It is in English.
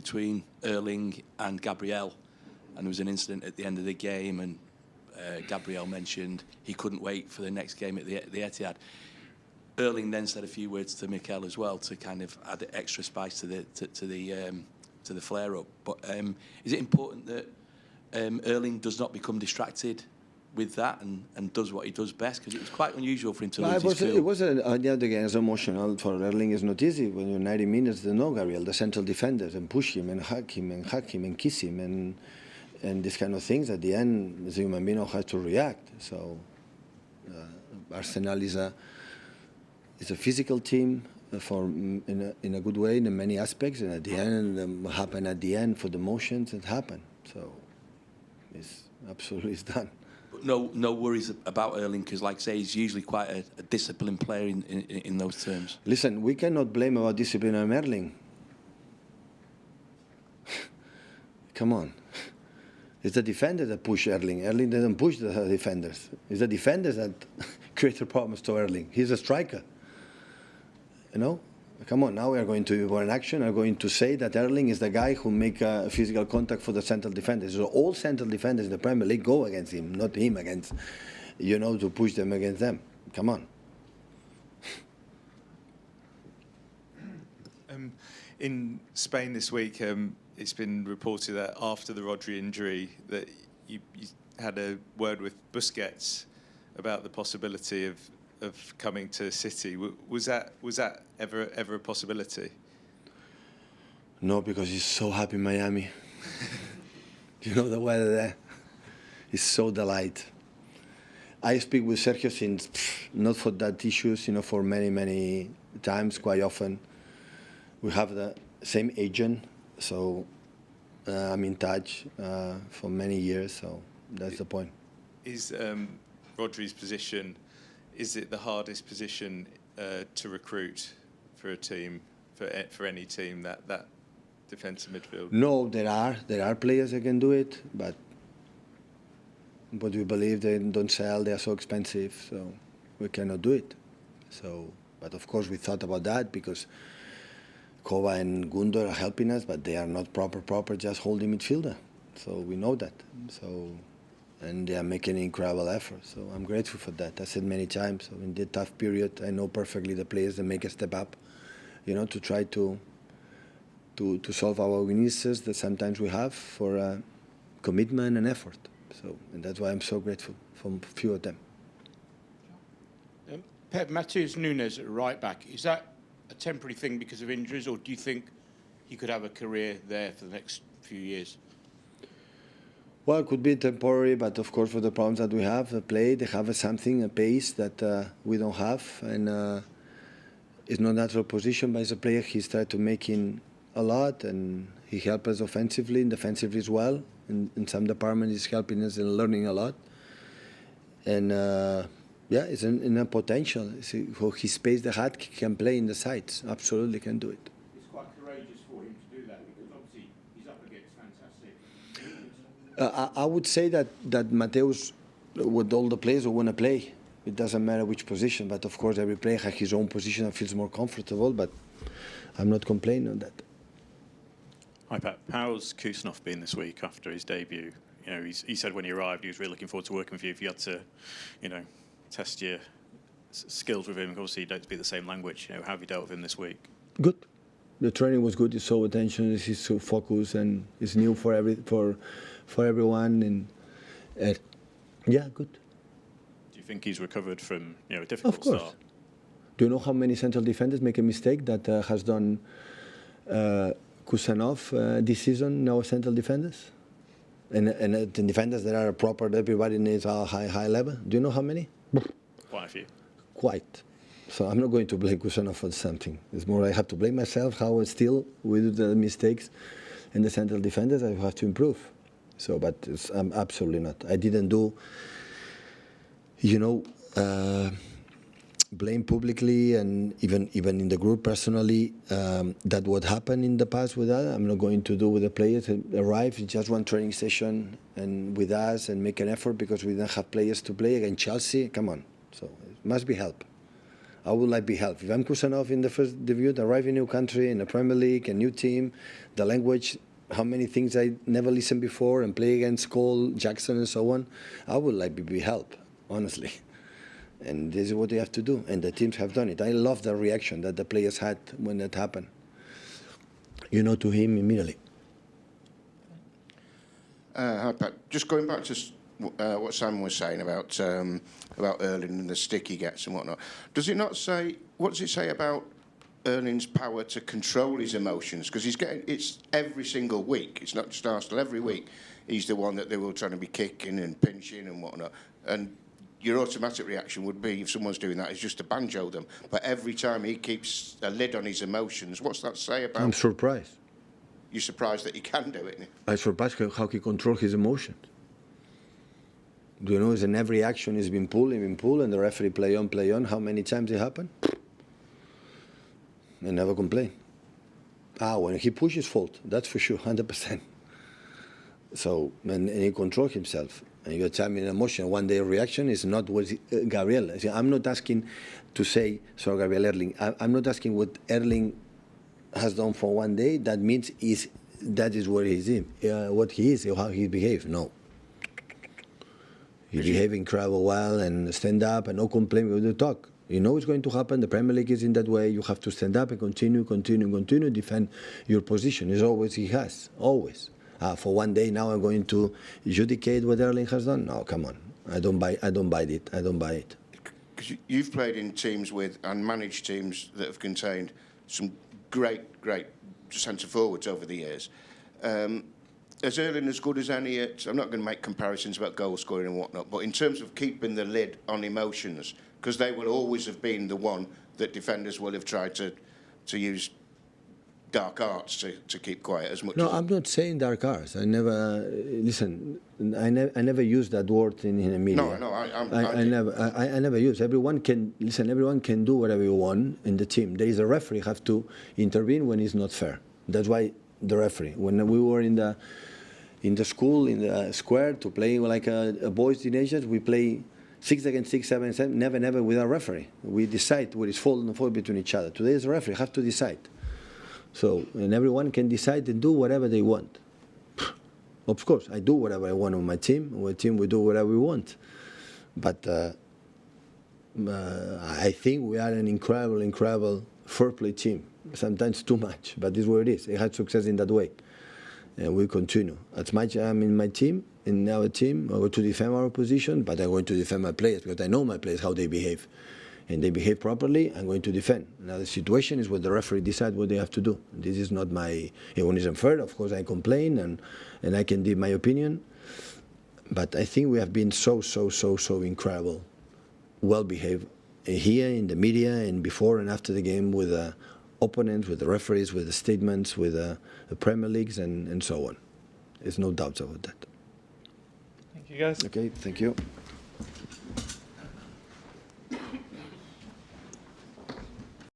between Erling and Gabriel, and there was an incident at the end of the game, and Gabriel mentioned he couldn't wait for the next game at the Etihad. Erling then said a few words to Mikel as well to kind of add extra spice to the flare-up. But is it important that Erling does not become distracted with that and does what he does best? Because it was quite unusual for him to lose his cool. It was emotional for Erling. It's not easy when you're 90 minutes to know Gabriel, the central defenders, and push him and hug him and kiss him and these kind of things. At the end, as a human being, has to react. So Arsenal is a physical team in a good way in many aspects, and at the end, what happened at the end for the motions, it happened. So it's absolutely done. But no worries about Erling, because, like I say, he's usually quite a disciplined player in those terms. Listen, we cannot blame about discipline on Erling. Come on. It's the defenders that push Erling. Erling doesn't push the defenders. It's the defenders that create the problems to Erling. He's a striker. You know? Come on, now we are going to, for an action, are going to say that Erling is the guy who make physical contact for the central defenders. So all central defenders in the Premier League go against him, not him against, to push them against them. Come on. In Spain this week, it's been reported that after the Rodri injury that you had a word with Busquets about the possibility of coming to City. Was that ever a possibility? No, because he's so happy in Miami. The weather there is so delight. I speak with Sergio since, not for that issues, for many times, quite often. We have the same agent, so I'm in touch for many years, so that's the point. Is Rodri's position, is it the hardest position to recruit for a team, for any team, that defensive midfield? No, there are players that can do it, but we believe they don't sell, they are so expensive, so we cannot do it. So, but of course we thought about that because Kova and Gundo are helping us, but they are not proper just holding midfielder. So we know that. So, and they are making an incredible effort. So I'm grateful for that. I said many times, so in the tough period, I know perfectly the players that make a step up, to try to solve our weaknesses that sometimes we have for commitment and effort. So, and that's why I'm so grateful for a few of them. Pep, Matheus Nunes at right back, is that a temporary thing because of injuries, or do you think he could have a career there for the next few years? Well, it could be temporary, but of course for the problems that we have, they have a pace that we don't have, and it's not a natural position, but as a player he's tried to make in a lot, and he helps us offensively and defensively as well. In some departments he's helping us and learning a lot. And yeah, it's in a potential. For his space the hat, he can play in the sides. Absolutely can do it. It's quite courageous for him to do that because obviously he's up against fantastic. I would say that Matheus, with all the players who want to play, it doesn't matter which position, but of course every player has his own position and feels more comfortable, but I'm not complaining on that. Hi Pep, how's Khusanov been this week after his debut? He said when he arrived he was really looking forward to working with you. If you had to, test your skills with him, obviously you don't speak the same language. How have you dealt with him this week? Good. The training was good. He's so attention. He's so focused, and it's new for everyone. And yeah, good. Do you think he's recovered from a difficult Of course. start? Do you know how many central defenders make a mistake that has done Khusanov this season? Now central defenders, and the defenders that are proper. Everybody needs a high level. Do you know how many? Quite a few. Quite. So I'm not going to blame Khusanov for something. It's more I have to blame myself how still we do the mistakes, and the central defenders I have to improve. So, but I'm absolutely not. I didn't do, blame publicly and even in the group personally that what happened in the past with that. I'm not going to do with the players arrive in just one training session and with us and make an effort because we don't have players to play against Chelsea. Come on. So it must be help. I would like to be helped. If I'm Khusanov in the first debut, arrive in a new country, in the Premier League, a new team, the language, how many things I never listened before, and play against Cole, Jackson, and so on, I would like to be helped, honestly. And this is what they have to do, and the teams have done it. I love the reaction that the players had when that happened. You know, to him immediately. Hi, Pat. Just going back to what Sam was saying about Erling and the stick he gets and whatnot. Does it not say? What does it say about Erling's power to control his emotions? Because it's every single week. It's not just Arsenal. Every week, he's the one that they will try to be kicking and pinching and whatnot. And your automatic reaction would be, if someone's doing that, is just to banjo them. But every time he keeps a lid on his emotions, what's that say about? I'm surprised. You're surprised that he can do it? I'm surprised how he controls his emotions. Do you know, in every action he's been pulled, and the referee play on. How many times it happened? They never complain. When he pushes, fault. That's for sure, 100%. So, and he controls himself. And you tell me an emotion, one day reaction is not what Gabriel. I'm not asking to say, sorry, Gabriel Erling. I'm not asking what Erling has done for one day. That means that is what he's in, what he is, how he behaves. No. He behaves incredibly well and stand up and no complaint with the talk. You know it's going to happen. The Premier League is in that way. You have to stand up and continue, defend your position. It's always he has, always. For one day now I'm going to adjudicate what Erling has done. No, come on. I don't buy it. Because you've played in teams with and managed teams that have contained some great centre forwards over the years. Is Erling as good as any I'm not going to make comparisons about goal scoring and whatnot, but in terms of keeping the lid on emotions, because they will always have been the one that defenders will have tried to use dark arts to keep quiet as much. No, I'm not saying dark arts. I never I never use that word in the media. No, I never use. Everyone can do whatever you want in the team. There is a referee have to intervene when it's not fair. That's why the referee. When we were in the school in the square to play like a boys teenagers, we play 6 against 6, 7 against 7. Never without a referee. We decide what is fault and fault between each other. Today, as a referee, have to decide. So, and everyone can decide and do whatever they want. Of course, I do whatever I want on my team. On my team, we do whatever we want. But I think we are an incredible fair play team. Sometimes too much, but this is what it is. It had success in that way. And we continue. As much I'm in my team, in our team, I'm going to defend our position, but I'm going to defend my players because I know my players, how they behave. And they behave properly, I'm going to defend. Now the situation is where the referee decides what they have to do. This is not my, when it's unfair, of course I complain and I can give my opinion. But I think we have been so incredible, well behaved here in the media and before and after the game with the opponents, with the referees, with the statements, with the Premier Leagues and so on. There's no doubts about that. Thank you guys. Okay, thank you.